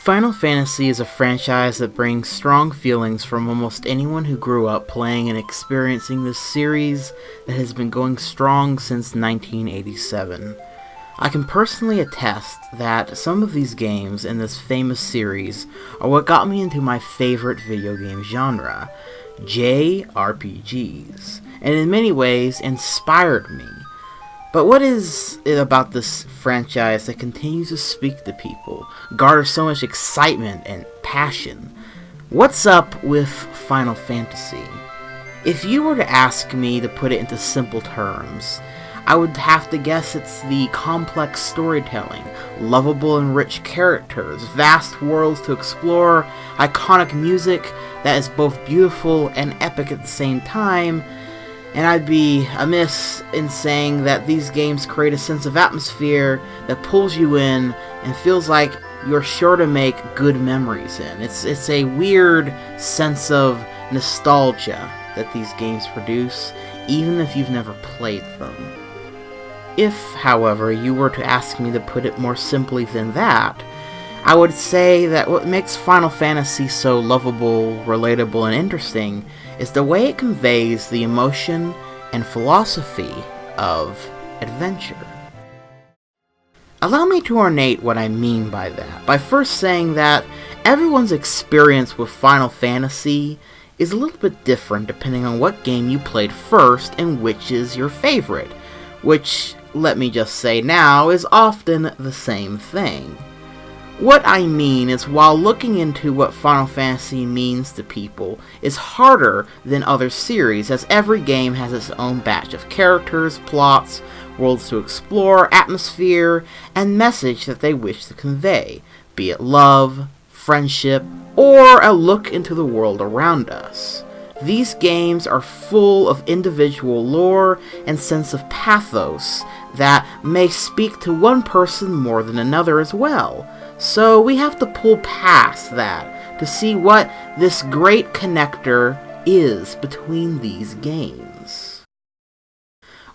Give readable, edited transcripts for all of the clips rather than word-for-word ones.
Final Fantasy is a franchise that brings strong feelings from almost anyone who grew up playing and experiencing this series that has been going strong since 1987. I can personally attest that some of these games in this famous series are what got me into my favorite video game genre, JRPGs, and in many ways inspired me. But what is it about this franchise that continues to speak to people, garner so much excitement and passion? What's up with Final Fantasy? If you were to ask me to put it into simple terms, I would have to guess it's the complex storytelling, lovable and rich characters, vast worlds to explore, iconic music that is both beautiful and epic at the same time. And I'd be amiss in saying that these games create a sense of atmosphere that pulls you in and feels like you're sure to make good memories in. It's a weird sense of nostalgia that these games produce, even if you've never played them. If, however, you were to ask me to put it more simply than that, I would say that what makes Final Fantasy so lovable, relatable, and interesting is the way it conveys the emotion and philosophy of adventure. Allow me to ornate what I mean by that, by first saying that everyone's experience with Final Fantasy is a little bit different depending on what game you played first and which is your favorite, which, let me just say now, is often the same thing. What I mean is, while looking into what Final Fantasy means to people is harder than other series, as every game has its own batch of characters, plots, worlds to explore, atmosphere, and message that they wish to convey, be it love, friendship, or a look into the world around us. These games are full of individual lore and sense of pathos that may speak to one person more than another as well. So we have to pull past that to see what this great connector is between these games.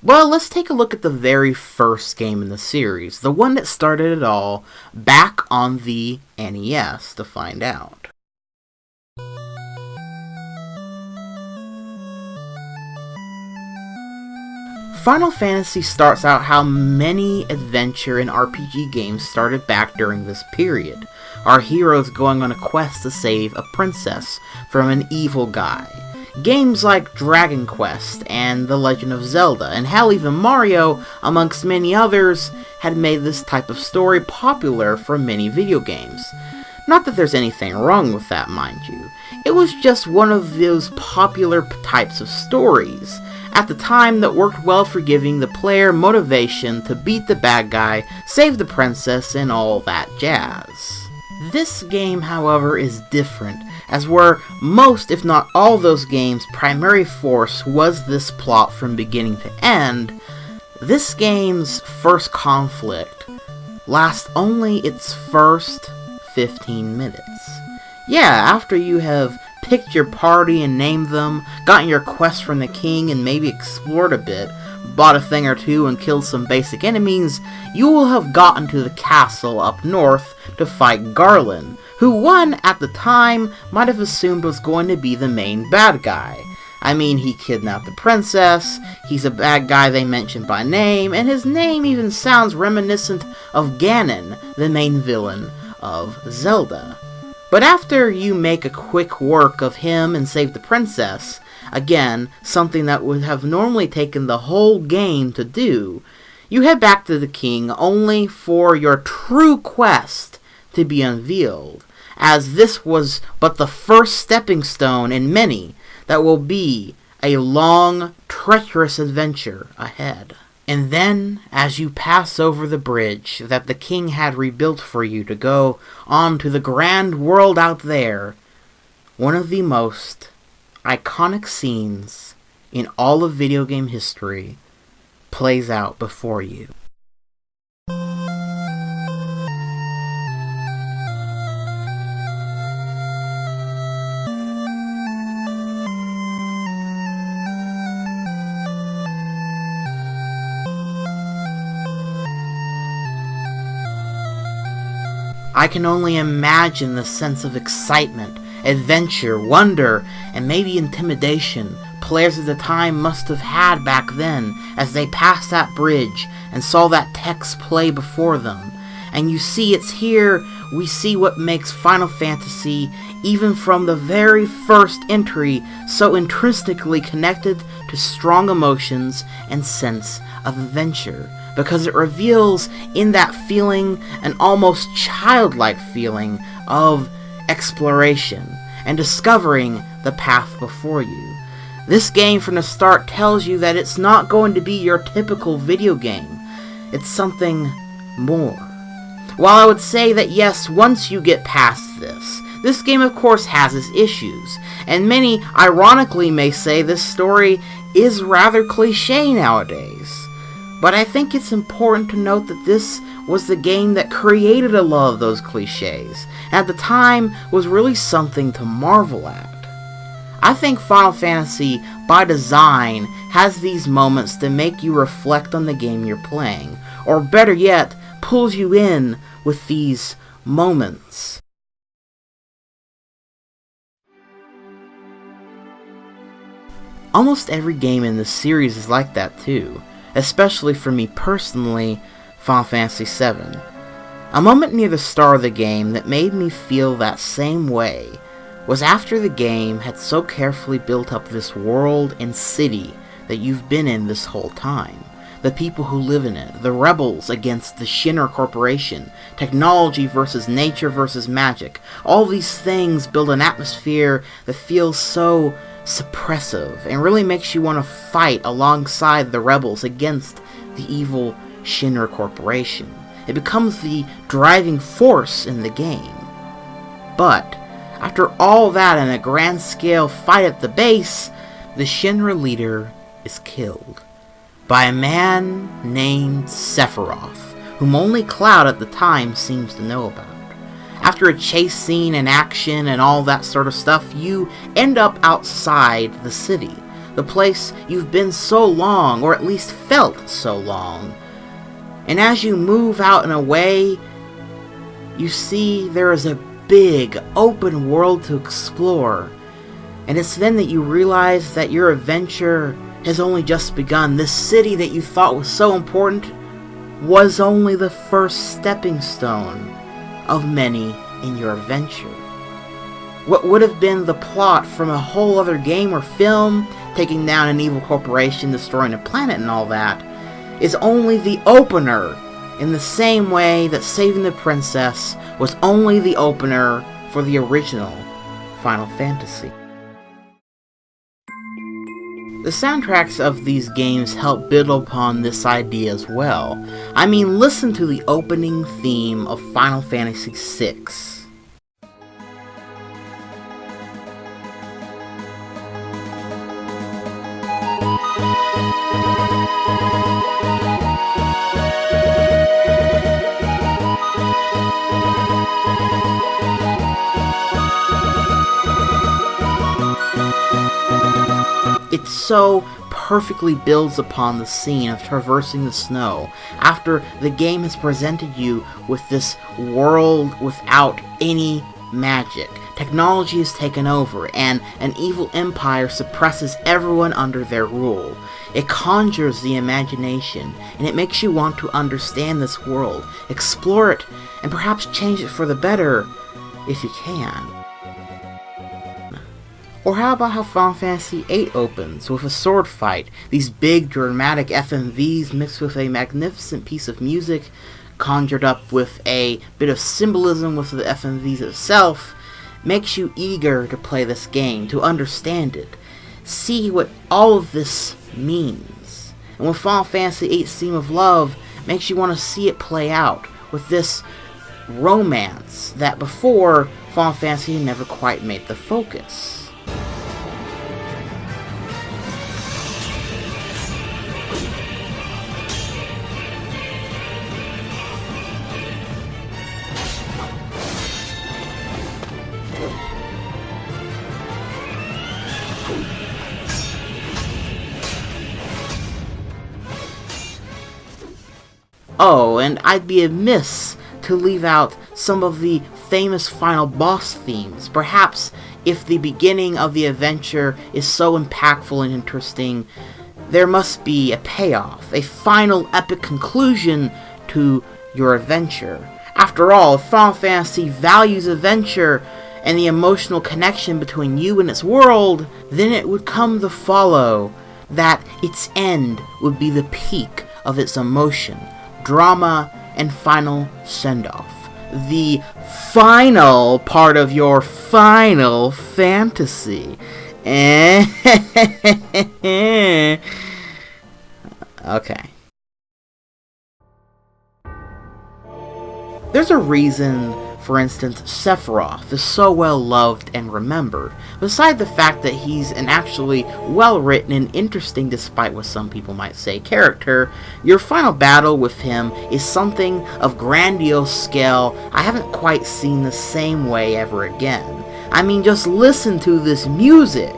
Well, let's take a look at the very first game in the series, the one that started it all, back on the NES, to find out. Final Fantasy starts out how many adventure and RPG games started back during this period. Our heroes going on a quest to save a princess from an evil guy. Games like Dragon Quest and The Legend of Zelda, and hell, even Mario, amongst many others, had made this type of story popular for many video games. Not that there's anything wrong with that, mind you. It was just one of those popular types of stories at the time that worked well for giving the player motivation to beat the bad guy, save the princess, and all that jazz. This game, however, is different, as where most, if not all those games' primary force was this plot from beginning to end, this game's first conflict lasts only its first 15 minutes. Yeah, after you have picked your party and named them, gotten your quest from the king and maybe explored a bit, bought a thing or two and killed some basic enemies, you will have gotten to the castle up north to fight Garland, who one at the time might have assumed was going to be the main bad guy. I mean, he kidnapped the princess, he's a bad guy they mentioned by name, and his name even sounds reminiscent of Ganon, the main villain of Zelda. But after you make a quick work of him and save the princess, again, something that would have normally taken the whole game to do, you head back to the king only for your true quest to be unveiled, as this was but the first stepping stone in many that will be a long, treacherous adventure ahead. And then, as you pass over the bridge that the king had rebuilt for you to go on to the grand world out there, one of the most iconic scenes in all of video game history plays out before you. I can only imagine the sense of excitement, adventure, wonder, and maybe intimidation players at the time must have had back then as they passed that bridge and saw that text play before them. And you see, it's here we see what makes Final Fantasy, even from the very first entry, so intrinsically connected to strong emotions and sense of adventure, because it reveals in that feeling an almost childlike feeling of exploration and discovering the path before you. This game from the start tells you that it's not going to be your typical video game. It's something more. While I would say that yes, once you get past this game of course has its issues, and many ironically may say this story is rather cliche nowadays. But I think it's important to note that this was the game that created a lot of those cliches, and at the time was really something to marvel at. I think Final Fantasy, by design, has these moments that make you reflect on the game you're playing, or better yet, pulls you in with these moments. Almost every game in this series is like that too, especially for me personally, Final Fantasy VII. A moment near the start of the game that made me feel that same way was after the game had so carefully built up this world and city that you've been in this whole time. The people who live in it, the rebels against the Shinra Corporation, technology versus nature versus magic. All these things build an atmosphere that feels so suppressive and really makes you want to fight alongside the rebels against the evil Shinra Corporation. It becomes the driving force in the game. But after all that in a grand scale fight at the base, the Shinra leader is killed by a man named Sephiroth, whom only Cloud at the time seems to know about. After a chase scene and action and all that sort of stuff, you end up outside the city, the place you've been so long, or at least felt so long. And as you move out and away, you see there is a big open world to explore, and it's then that you realize that your adventure has only just begun. This city that you thought was so important was only the first stepping stone of many in your adventure. What would have been the plot from a whole other game or film, taking down an evil corporation, destroying a planet and all that, is only the opener, in the same way that saving the princess was only the opener for the original Final Fantasy. The soundtracks of these games help build upon this idea as well. I mean, listen to the opening theme of Final Fantasy VI. It so perfectly builds upon the scene of traversing the snow after the game has presented you with this world without any magic. Technology is taken over and an evil empire suppresses everyone under their rule. It conjures the imagination and it makes you want to understand this world, explore it, and perhaps change it for the better if you can. Or how about how Final Fantasy VIII opens with a sword fight, these big dramatic FMVs mixed with a magnificent piece of music, conjured up with a bit of symbolism with the FMVs itself, makes you eager to play this game, to understand it, see what all of this means. And with Final Fantasy VIII's theme of love, makes you want to see it play out with this romance that before Final Fantasy never quite made the focus. Oh, and I'd be amiss to leave out some of the famous final boss themes. Perhaps if the beginning of the adventure is so impactful and interesting, there must be a payoff, a final epic conclusion to your adventure. After all, if Final Fantasy values adventure and the emotional connection between you and its world, then it would come to follow that its end would be the peak of its emotion, drama, and final send-off. The final part of your Final Fantasy. Okay. There's a reason, for instance, Sephiroth is so well loved and remembered, beside the fact that he's an actually well-written and interesting, despite what some people might say, character. Your final battle with him is something of grandiose scale I haven't quite seen the same way ever again. I mean, just listen to this music!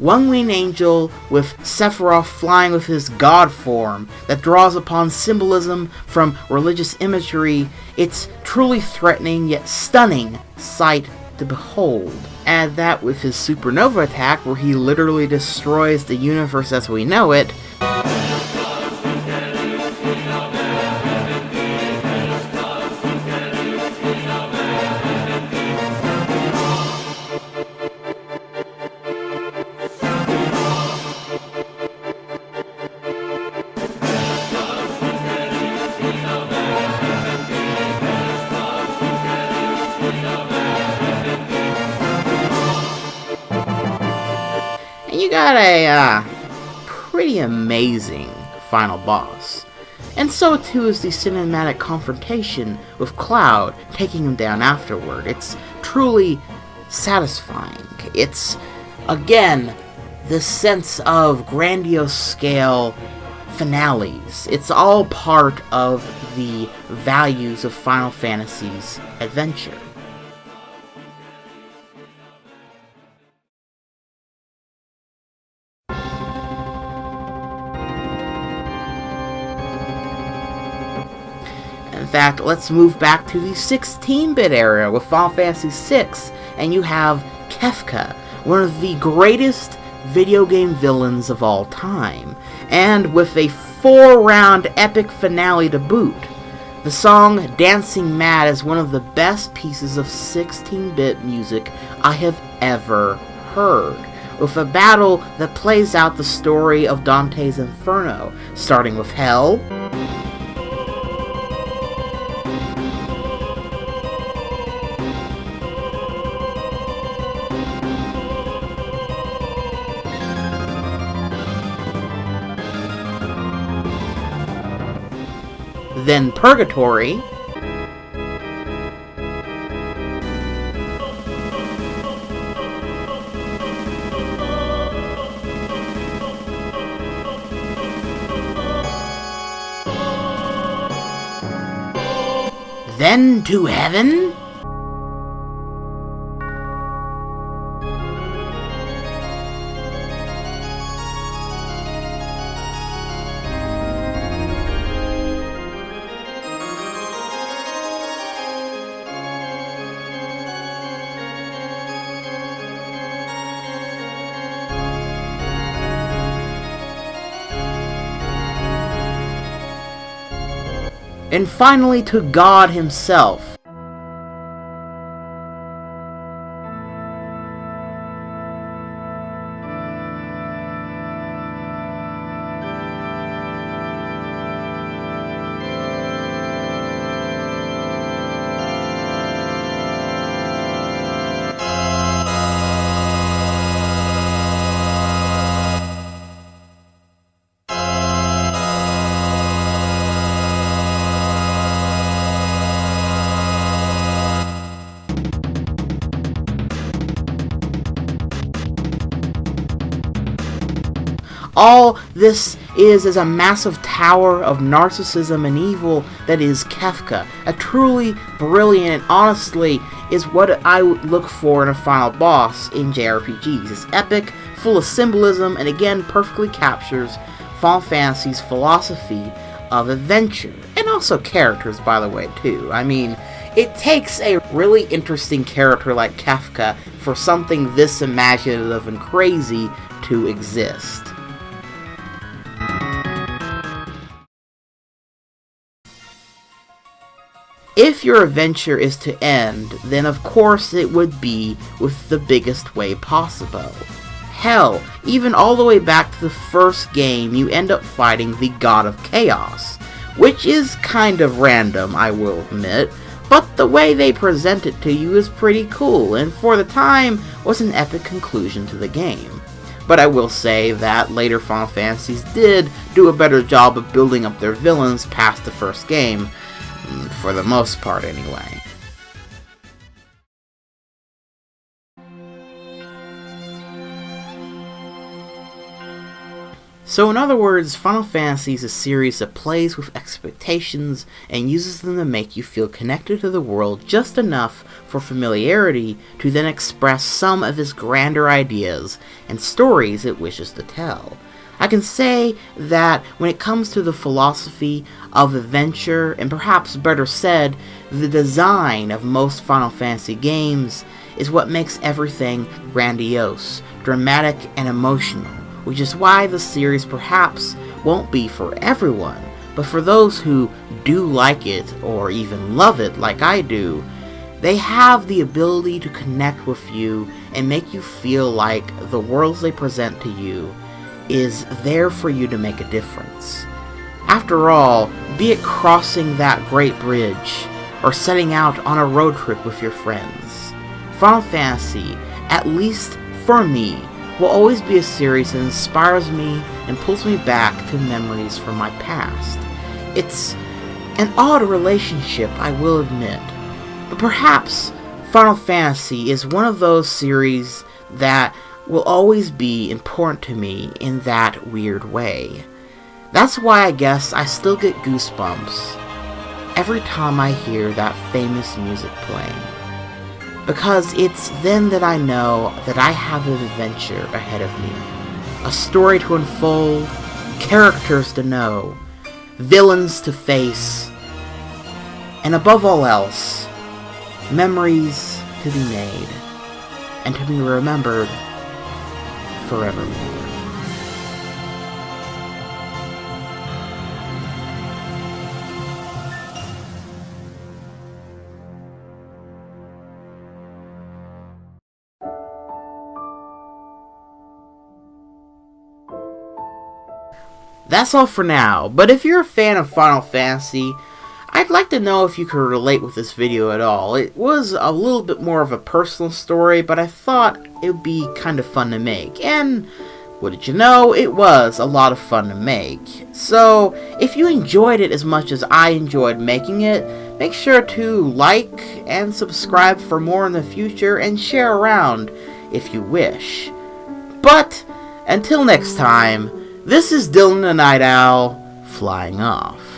One-Winged Angel with Sephiroth flying with his god form that draws upon symbolism from religious imagery. It's truly threatening yet stunning sight to behold. Add that with his supernova attack where he literally destroys the universe as we know it. You got a pretty amazing final boss. And so too is the cinematic confrontation with Cloud taking him down afterward. It's truly satisfying. It's, again, this sense of grandiose scale finales. It's all part of the values of Final Fantasy's adventure. In fact, let's move back to the 16-bit era with Final Fantasy VI, and you have Kefka, one of the greatest video game villains of all time, and with a 4-round epic finale to boot. The song Dancing Mad is one of the best pieces of 16-bit music I have ever heard, with a battle that plays out the story of Dante's Inferno, starting with Hell, then Purgatory, then to Heaven, and finally to God himself. All this is a massive tower of narcissism and evil that is Kefka. A truly brilliant and honestly is what I would look for in a final boss in JRPGs. It's epic, full of symbolism, and again perfectly captures Final Fantasy's philosophy of adventure. And also characters, by the way, too. I mean, it takes a really interesting character like Kefka for something this imaginative and crazy to exist. If your adventure is to end, then of course it would be with the biggest way possible. Hell, even all the way back to the first game, you end up fighting the God of Chaos, which is kind of random, I will admit, but the way they present it to you is pretty cool, and for the time was an epic conclusion to the game. But I will say that later Final Fantasies did do a better job of building up their villains past the first game, for the most part anyway. So in other words, Final Fantasy is a series that plays with expectations and uses them to make you feel connected to the world just enough for familiarity to then express some of its grander ideas and stories it wishes to tell. I can say that when it comes to the philosophy of adventure, and perhaps better said, the design of most Final Fantasy games, is what makes everything grandiose, dramatic, and emotional, which is why the series perhaps won't be for everyone, but for those who do like it, or even love it like I do, they have the ability to connect with you and make you feel like the worlds they present to you is there for you to make a difference. After all, be it crossing that great bridge, or setting out on a road trip with your friends, Final Fantasy, at least for me, will always be a series that inspires me and pulls me back to memories from my past. It's an odd relationship, I will admit, but perhaps Final Fantasy is one of those series that will always be important to me in that weird way. That's why I guess I still get goosebumps every time I hear that famous music playing. Because it's then that I know that I have an adventure ahead of me. A story to unfold, characters to know, villains to face, and above all else, memories to be made, and to be remembered forevermore. That's all for now, but if you're a fan of Final Fantasy, I'd like to know if you could relate with this video at all. It was a little bit more of a personal story, but I thought it would be kind of fun to make. And, what did you know, it was a lot of fun to make. So, if you enjoyed it as much as I enjoyed making it, make sure to like and subscribe for more in the future, and share around if you wish. But, until next time, this is Dylan the Night Owl, flying off.